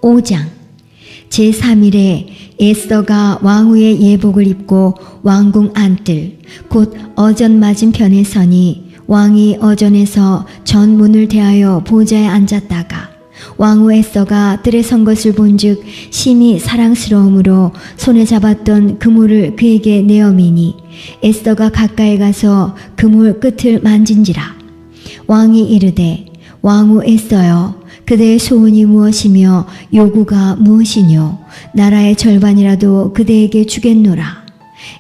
5장 제3일에 에스더가 왕후의 예복을 입고 왕궁 안뜰 곧 어전 맞은편에 서니 왕이 어전에서 전문을 대하여 보좌에 앉았다가 왕후 에스더가 뜰에 선 것을 본즉 심히 사랑스러움으로 손에 잡았던 그물을 그에게 내어미니 에스더가 가까이 가서 그물 끝을 만진지라. 왕이 이르되 왕후 에스더여 그대의 소원이 무엇이며 요구가 무엇이뇨? 나라의 절반이라도 그대에게 주겠노라.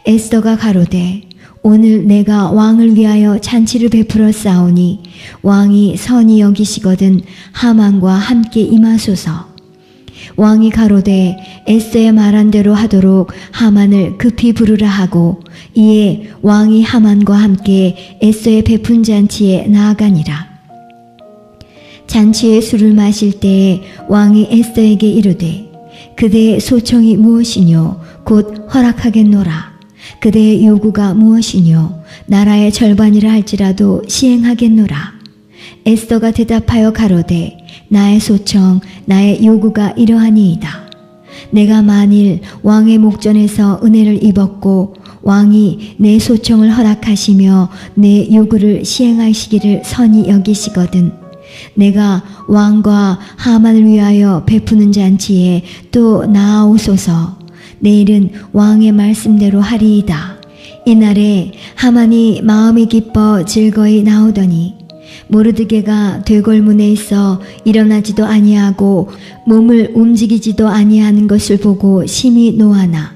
에스더가 가로되 오늘 내가 왕을 위하여 잔치를 베풀어 싸우니 왕이 선히 여기시거든 하만과 함께 임하소서. 왕이 가로되 에스더의 말한 대로 하도록 하만을 급히 부르라 하고 이에 왕이 하만과 함께 에스더의 베푼 잔치에 나아가니라. 잔치에 술을 마실 때에 왕이 에스더에게 이르되 그대의 소청이 무엇이뇨? 곧 허락하겠노라. 그대의 요구가 무엇이뇨? 나라의 절반이라 할지라도 시행하겠노라. 에스더가 대답하여 가로되 나의 소청 나의 요구가 이러하니이다. 내가 만일 왕의 목전에서 은혜를 입었고 왕이 내 소청을 허락하시며 내 요구를 시행하시기를 선히 여기시거든 내가 왕과 하만을 위하여 베푸는 잔치에 또 나아오소서. 내일은 왕의 말씀대로 하리이다. 이날에 하만이 마음이 기뻐 즐거이 나오더니 모르드게가 되골문에 있어 일어나지도 아니하고 몸을 움직이지도 아니하는 것을 보고 심히 노하나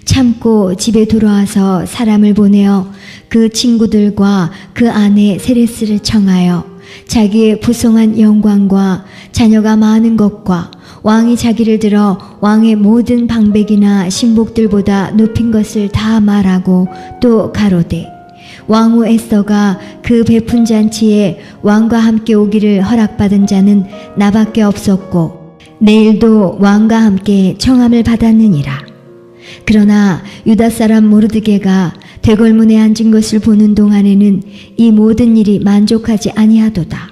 참고 집에 돌아와서 사람을 보내어 그 친구들과 그 아내 세레스를 청하여 자기의 부성한 영광과 자녀가 많은 것과 왕이 자기를 들어 왕의 모든 방백이나 신복들보다 높인 것을 다 말하고 또 가로되 왕후 에스더가 그 베푼 잔치에 왕과 함께 오기를 허락받은 자는 나밖에 없었고 내일도 왕과 함께 청함을 받았느니라. 그러나 유다 사람 모르드게가 대궐문에 앉은 것을 보는 동안에는 이 모든 일이 만족하지 아니하도다.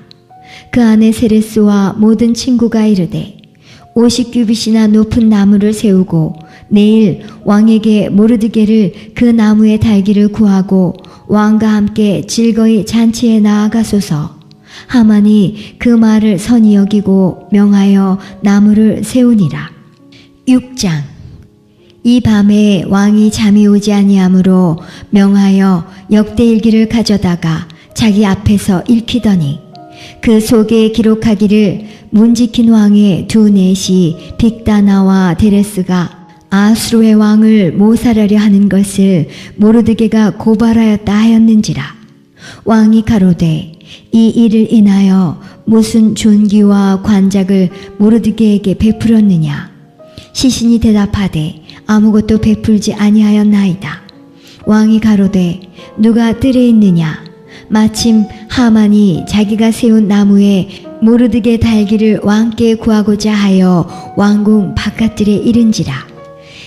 그 아내 세레스와 모든 친구가 이르되 50규빗이나 높은 나무를 세우고 내일 왕에게 모르드게를 그 나무에 달기를 구하고 왕과 함께 즐거이 잔치에 나아가소서. 하만이 그 말을 선히 여기고 명하여 나무를 세우니라. 6장 이 밤에 왕이 잠이 오지 아니하므로 명하여 역대일기를 가져다가 자기 앞에서 읽히더니 그 속에 기록하기를 문지킨 왕의 두 넷이 빅다나와 데레스가 아수르의 왕을 모살하려 하는 것을 모르드게가 고발하였다 하였는지라. 왕이 가로되 이 일을 인하여 무슨 존귀와 관작을 모르드게에게 베풀었느냐? 시신이 대답하되 아무것도 베풀지 아니하였나이다. 왕이 가로되 누가 뜰에 있느냐? 마침 하만이 자기가 세운 나무에 모르드게 달기를 왕께 구하고자 하여 왕궁 바깥뜰에 이른지라.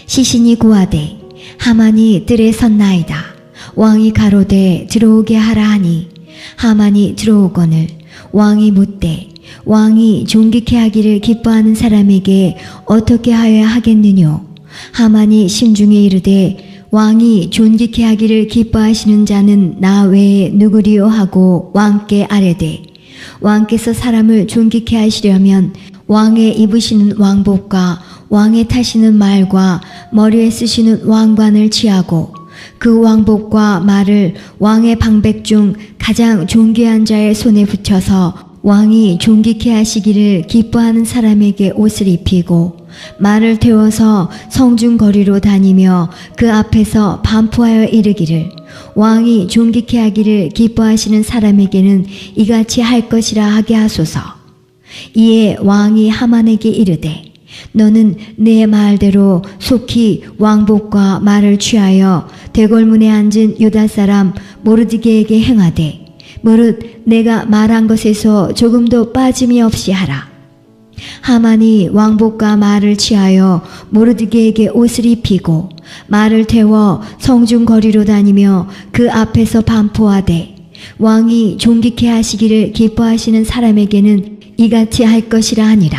시신이 고하되 하만이 뜰에 섰나이다. 왕이 가로되 들어오게 하라 하니 하만이 들어오거늘 왕이 묻되 왕이 존귀케 하기를 기뻐하는 사람에게 어떻게 하여야 하겠느뇨? 하만이 심중에 이르되 왕이 존귀케 하기를 기뻐하시는 자는 나 외에 누구리요 하고 왕께 아뢰되 왕께서 사람을 존귀케 하시려면 왕의 입으시는 왕복과 왕의 타시는 말과 머리에 쓰시는 왕관을 취하고 그 왕복과 말을 왕의 방백 중 가장 존귀한 자의 손에 붙여서 왕이 존귀케 하시기를 기뻐하는 사람에게 옷을 입히고 말을 태워서 성중 거리로 다니며 그 앞에서 반포하여 이르기를 왕이 존귀케 하기를 기뻐하시는 사람에게는 이같이 할 것이라 하게 하소서. 이에 왕이 하만에게 이르되 너는 내 말대로 속히 왕복과 말을 취하여 대궐문에 앉은 유다 사람 모르드게에게 행하되 무릇 내가 말한 것에서 조금도 빠짐이 없이 하라. 하만이 왕복과 말을 취하여 모르드게에게 옷을 입히고 말을 태워 성중 거리로 다니며 그 앞에서 반포하되 왕이 존귀케 하시기를 기뻐하시는 사람에게는 이같이 할 것이라 하니라.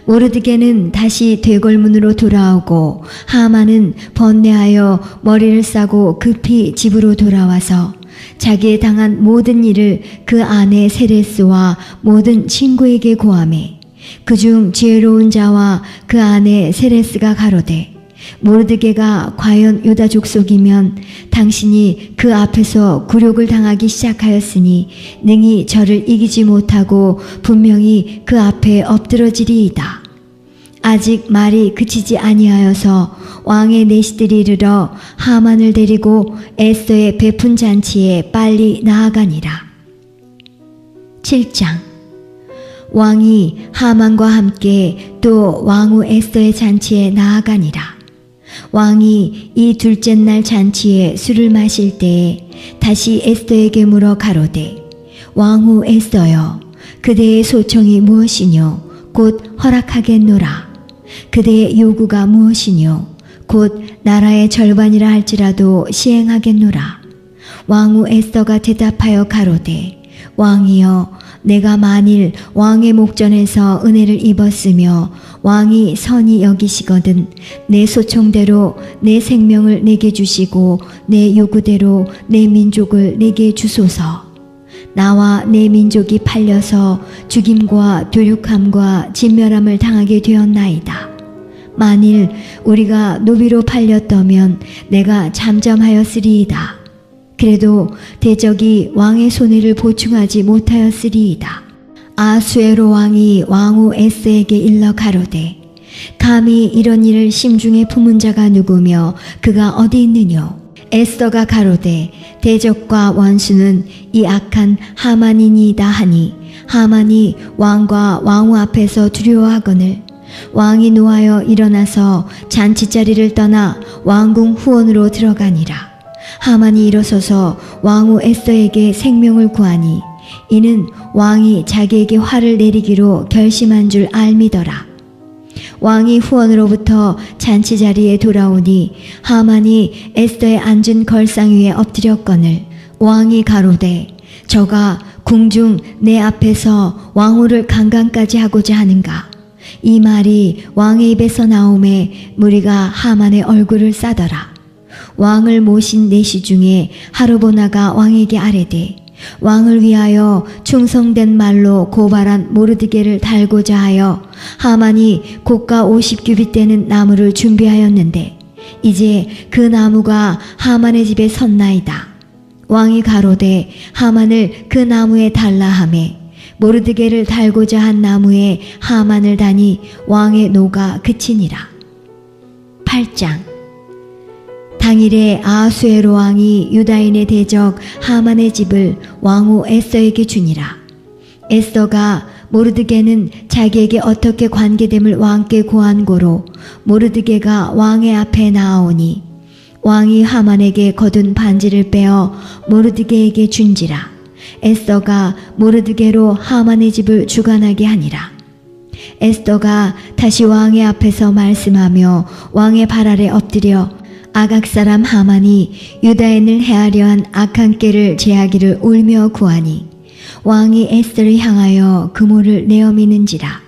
모르드게는 다시 되골문으로 돌아오고 하만은 번뇌하여 머리를 싸고 급히 집으로 돌아와서 자기의 당한 모든 일을 그 아내 세레스와 모든 친구에게 고하매 그중 지혜로운 자와 그 아내 세레스가 가로되 모르드게가 과연 유다 족속이면 당신이 그 앞에서 굴욕을 당하기 시작하였으니 능히 저를 이기지 못하고 분명히 그 앞에 엎드러지리이다. 아직 말이 그치지 아니하여서 왕의 내시들이 이르러 하만을 데리고 에스더의 베푼 잔치에 빨리 나아가니라. 7장. 왕이 하만과 함께 또 왕후 에스더의 잔치에 나아가니라. 왕이 이 둘째 날 잔치에 술을 마실 때에 다시 에스더에게 물어 가로되 왕후 에스더여 그대의 소청이 무엇이뇨 곧 허락하겠노라. 그대의 요구가 무엇이뇨 곧 나라의 절반이라 할지라도 시행하겠노라. 왕후 에스더가 대답하여 가로되 왕이여 내가 만일 왕의 목전에서 은혜를 입었으며 왕이 선히 여기시거든 내 소청대로 내 생명을 내게 주시고 내 요구대로 내 민족을 내게 주소서. 나와 내 민족이 팔려서 죽임과 도륙함과 진멸함을 당하게 되었나이다. 만일 우리가 노비로 팔렸다면 내가 잠잠하였으리이다. 그래도 대적이 왕의 손해를 보충하지 못하였으리이다. 아수에로 왕이 왕후 에스더에게 일러 가로되 감히 이런 일을 심중에 품은 자가 누구며 그가 어디 있느뇨. 에스더가 가로되 대적과 원수는 이 악한 하만이니이다 하니 하만이 왕과 왕후 앞에서 두려워하거늘 왕이 노하여 일어나서 잔치자리를 떠나 왕궁 후원으로 들어가니라. 하만이 일어서서 왕후 에스더에게 생명을 구하니 이는 왕이 자기에게 화를 내리기로 결심한 줄 알미더라. 왕이 후원으로부터 잔치 자리에 돌아오니 하만이 에스더의 앉은 걸상 위에 엎드렸거늘 왕이 가로되 저가 궁중 내 앞에서 왕후를 강간까지 하고자 하는가. 이 말이 왕의 입에서 나오매 무리가 하만의 얼굴을 싸더라. 왕을 모신 내시 중에 하르보나가 왕에게 아뢰되 왕을 위하여 충성된 말로 고발한 모르드게를 달고자 하여 하만이 고가 50규빗 되는 나무를 준비하였는데 이제 그 나무가 하만의 집에 섰나이다. 왕이 가로되 하만을 그 나무에 달라 하매 모르드게를 달고자 한 나무에 하만을 다니 왕의 노가 그치니라. 8장. 당일에 아하수에로 왕이 유다인의 대적 하만의 집을 왕후 에스더에게 주니라. 에스더가 모르드게는 자기에게 어떻게 관계됨을 왕께 고한 고로 모르드게가 왕의 앞에 나아오니 왕이 하만에게 거둔 반지를 빼어 모르드게에게 준지라. 에스더가 모르드게로 하만의 집을 주관하게 하니라. 에스더가 다시 왕의 앞에서 말씀하며 왕의 발 아래 엎드려 아각 사람 하만이 유다인을 해하려 한 악한 꾀를 제하기를 울며 구하니 왕이 에스더를 향하여 그모를 내어미는지라.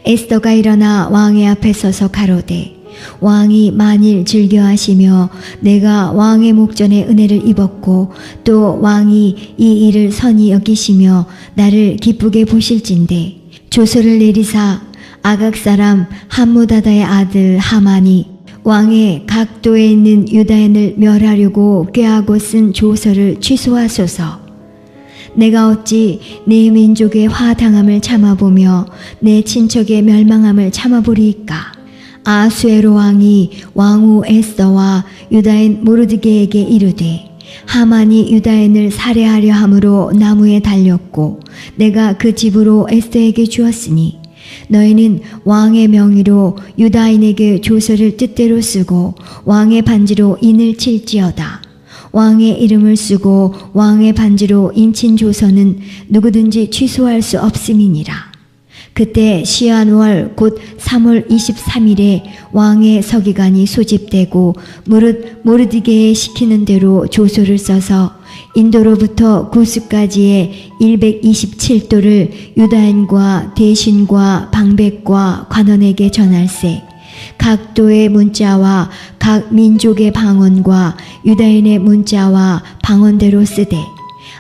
에스더가 일어나 왕의 앞에 서서 가로되 왕이 만일 즐겨하시며 내가 왕의 목전에 은혜를 입었고 또 왕이 이 일을 선히 여기시며 나를 기쁘게 보실진대 조서를 내리사 아각 사람 함무다다의 아들 하만이 왕의 각도에 있는 유다인을 멸하려고 꾀하고 쓴 조서를 취소하소서. 내가 어찌 내 민족의 화당함을 참아보며 내 친척의 멸망함을 참아보리이까. 아수에로 왕이 왕후 에스더와 유다인 모르드게에게 이르되 하만이 유다인을 살해하려 함으로 나무에 달렸고 내가 그 집으로 에스더에게 주었으니 너희는 왕의 명의로 유다인에게 조서를 뜻대로 쓰고 왕의 반지로 인을 칠지어다. 왕의 이름을 쓰고 왕의 반지로 인친 조서는 누구든지 취소할 수 없음이니라. 그때 시한월 곧 3월 23일에 왕의 서기관이 소집되고 무릇 모르드게에 시키는 대로 조서를 써서 인도로부터 구스까지의 127도를 유다인과 대신과 방백과 관원에게 전할세. 각 도의 문자와 각 민족의 방언과 유다인의 문자와 방언대로 쓰되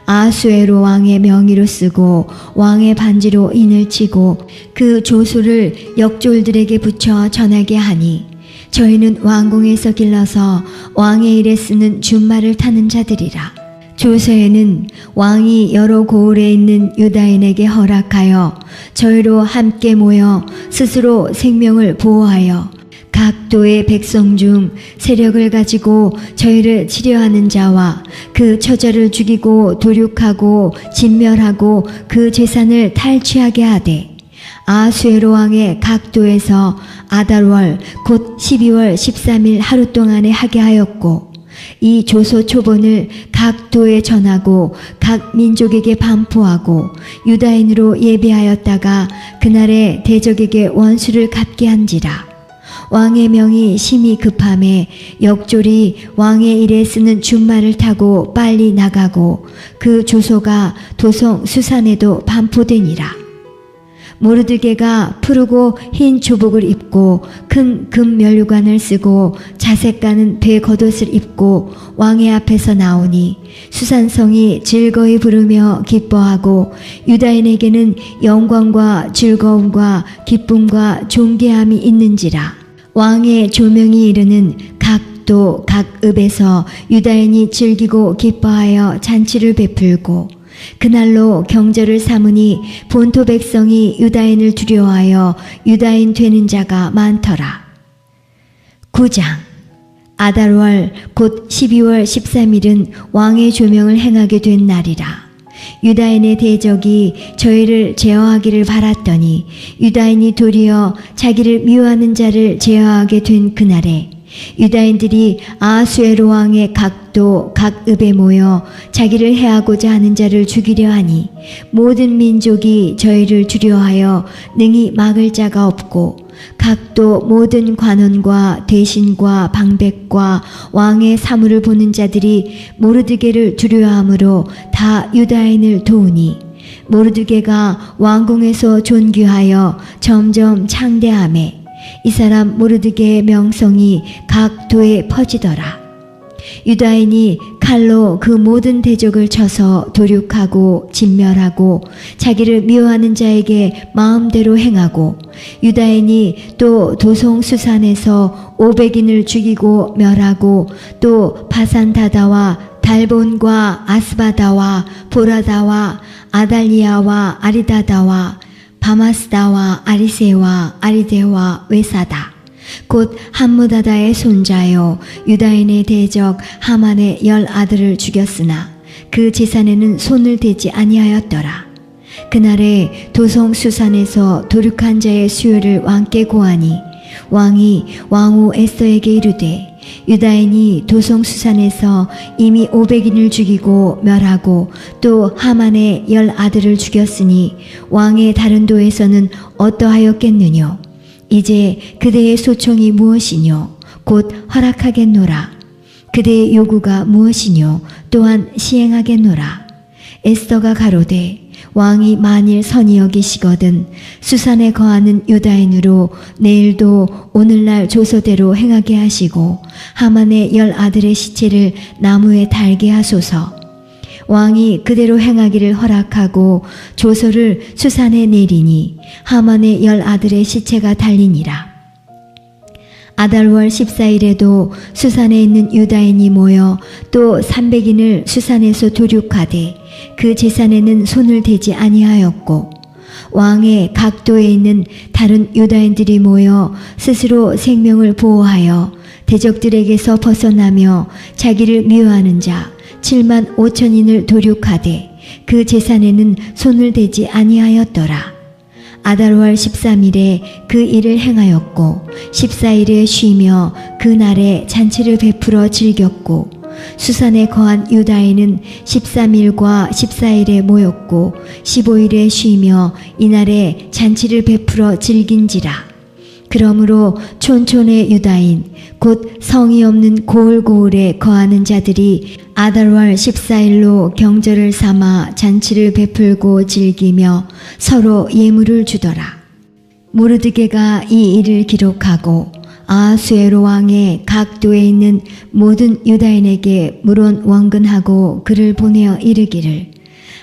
아수에로 왕의 명의로 쓰고 왕의 반지로 인을 치고 그 조소를 역졸들에게 붙여 전하게 하니 저희는 왕궁에서 길러서 왕의 일에 쓰는 준말을 타는 자들이라. 조서에는 왕이 여러 고을에 있는 유다인에게 허락하여 저희로 함께 모여 스스로 생명을 보호하여 각 도의 백성 중 세력을 가지고 저희를 치려하는 자와 그 처자를 죽이고 도륙하고 진멸하고 그 재산을 탈취하게 하되 아수에로 왕의 각 도에서 아달월 곧 12월 13일 하루 동안에 하게 하였고 이 조서 초본을 각 도에 전하고 각 민족에게 반포하고 유다인으로 예비하였다가 그날에 대적에게 원수를 갚게 한지라. 왕의 명이 심히 급함에 역졸이 왕의 일에 쓰는 준말을 타고 빨리 나가고 그 조소가 도성 수산에도 반포되니라. 모르드게가 푸르고 흰 조복을 입고 큰 금 면류관을 쓰고 자색 가는 배 겉옷을 입고 왕의 앞에서 나오니 수산성이 즐거이 부르며 기뻐하고 유다인에게는 영광과 즐거움과 기쁨과 존귀함이 있는지라. 왕의 조명이 이르는 각 도 각 읍에서 유다인이 즐기고 기뻐하여 잔치를 베풀고 그날로 경절을 삼으니 본토 백성이 유다인을 두려워하여 유다인 되는 자가 많더라. 9장. 아달월 곧 12월 13일은 왕의 조명을 행하게 된 날이라. 유다인의 대적이 저희를 제어하기를 바랐더니 유다인이 도리어 자기를 미워하는 자를 제어하게 된 그날에 유다인들이 아수에로 왕의 각도 각 읍에 모여 자기를 해하고자 하는 자를 죽이려 하니 모든 민족이 저희를 두려워하여 능히 막을 자가 없고 각도 모든 관원과 대신과 방백과 왕의 사물을 보는 자들이 모르드게를 두려워하므로 다 유다인을 도우니 모르드게가 왕궁에서 존귀하여 점점 창대하매 이 사람 모르드게의 명성이 각 도에 퍼지더라. 유다인이 칼로 그 모든 대적을 쳐서 도륙하고 진멸하고 자기를 미워하는 자에게 마음대로 행하고 유다인이 또 도송 수산에서 500인을 죽이고 멸하고 또 바산다다와 달본과 아스바다와 보라다와 아달리아와 아리다다와 바마스다와 아리세와 아리데와 외사다 곧 함무다다의 손자요 유다인의 대적 하만의 10 아들을 죽였으나 그 재산에는 손을 대지 아니하였더라. 그날에 도성 수산에서 도륙한 자의 수요를 왕께 고하니 왕이 왕후 에스더에게 이르되 유다인이 도성 수산에서 이미 500인을 죽이고 멸하고 또 하만의 10 아들을 죽였으니 왕의 다른 도에서는 어떠하였겠느뇨. 이제 그대의 소총이 무엇이뇨. 곧 허락하겠노라. 그대의 요구가 무엇이뇨. 또한 시행하겠노라. 에스더가 가로되 왕이 만일 선히 여기시거든 수산에 거하는 유다인으로 내일도 오늘날 조서대로 행하게 하시고 하만의 10 아들의 시체를 나무에 달게 하소서. 왕이 그대로 행하기를 허락하고 조서를 수산에 내리니 하만의 10 아들의 시체가 달리니라. 아달월 14일에도 수산에 있는 유다인이 모여 또 300인을 수산에서 도륙하되 그 재산에는 손을 대지 아니하였고 왕의 각도에 있는 다른 유다인들이 모여 스스로 생명을 보호하여 대적들에게서 벗어나며 자기를 미워하는 자 7만 5천인을 도륙하되 그 재산에는 손을 대지 아니하였더라. 아달월 13일에 그 일을 행하였고 14일에 쉬며 그 날에 잔치를 베풀어 즐겼고 수산에 거한 유다인은 13일과 14일에 모였고 15일에 쉬며 이날에 잔치를 베풀어 즐긴지라. 그러므로 촌촌의 유다인 곧 성이 없는 고을고을에 거하는 자들이 아달월 14일로 경절을 삼아 잔치를 베풀고 즐기며 서로 예물을 주더라. 모르드게가 이 일을 기록하고 아하수에로 왕의 각 도에 있는 모든 유다인에게 물론 원근하고 그를 보내어 이르기를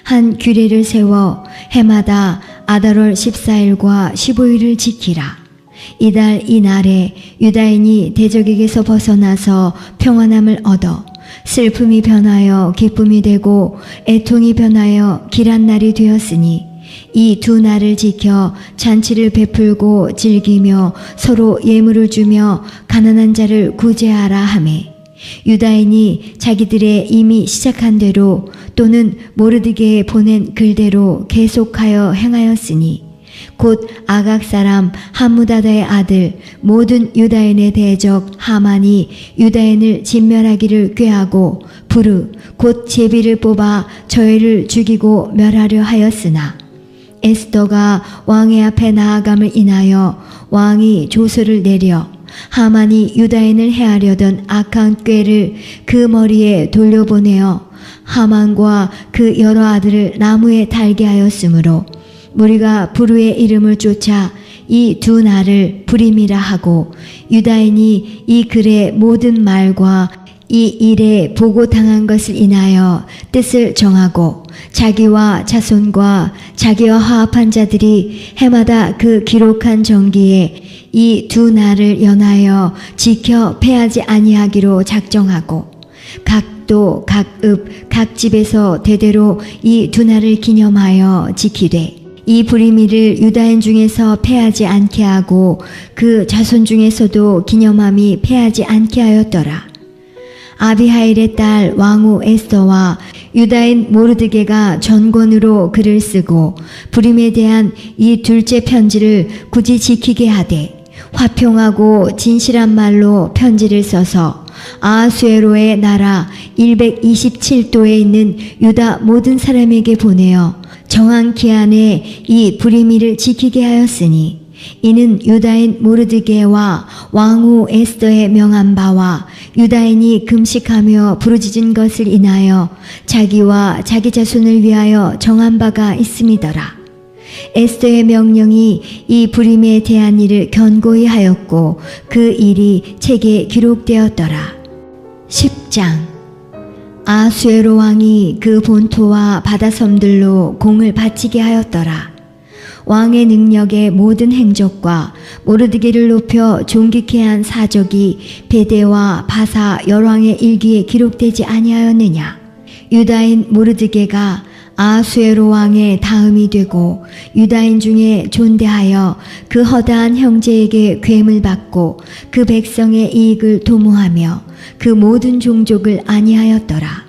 한 규례를 세워 해마다 아달월 14일과 15일을 지키라. 이달 이날에 유다인이 대적에게서 벗어나서 평안함을 얻어 슬픔이 변하여 기쁨이 되고 애통이 변하여 길한 날이 되었으니 이 두 날을 지켜 잔치를 베풀고 즐기며 서로 예물을 주며 가난한 자를 구제하라 하매 유다인이 자기들의 이미 시작한 대로 또는 모르드게에 보낸 글대로 계속하여 행하였으니 곧 아각 사람 함무다다의 아들 모든 유다인의 대적 하만이 유다인을 진멸하기를 꾀하고 부르 곧 제비를 뽑아 저희를 죽이고 멸하려 하였으나 에스더가 왕의 앞에 나아감을 인하여 왕이 조서를 내려 하만이 유다인을 해하려던 악한 꾀를 그 머리에 돌려보내어 하만과 그 여러 아들을 나무에 달게 하였으므로 무리가 부르의 이름을 쫓아 이 두 날을 부림이라 하고 유다인이 이 글의 모든 말과 이 일에 보고당한 것을 인하여 뜻을 정하고 자기와 자손과 자기와 화합한 자들이 해마다 그 기록한 정기에 이 두 날을 연하여 지켜 패하지 아니하기로 작정하고 각 도, 각 읍, 각 집에서 대대로 이 두 날을 기념하여 지키되 이 부리미를 유다인 중에서 패하지 않게 하고 그 자손 중에서도 기념함이 패하지 않게 하였더라. 아비하일의 딸 왕후 에스더와 유다인 모르드게가 전권으로 글을 쓰고 부림에 대한 이 둘째 편지를 굳이 지키게 하되 화평하고 진실한 말로 편지를 써서 아하수에로의 나라 127도에 있는 유다 모든 사람에게 보내어 정한 기한에 이 부리미를 지키게 하였으니 이는 유다인 모르드게와 왕후 에스더의 명한 바와 유다인이 금식하며 부르짖은 것을 인하여 자기와 자기 자손을 위하여 정한 바가 있음이더라. 에스더의 명령이 이 부림에 대한 일을 견고히 하였고 그 일이 책에 기록되었더라. 10장 아하수에로 왕이 그 본토와 바다섬들로 공을 바치게 하였더라. 왕의 능력의 모든 행적과 모르드게를 높여 존귀케 한 사적이 베데와 바사 열왕의 일기에 기록되지 아니하였느냐. 유다인 모르드게가 아하수에로 왕의 다음이 되고 유다인 중에 존대하여 그 허다한 형제에게 괴물 받고 그 백성의 이익을 도모하며 그 모든 종족을 안위하였더라.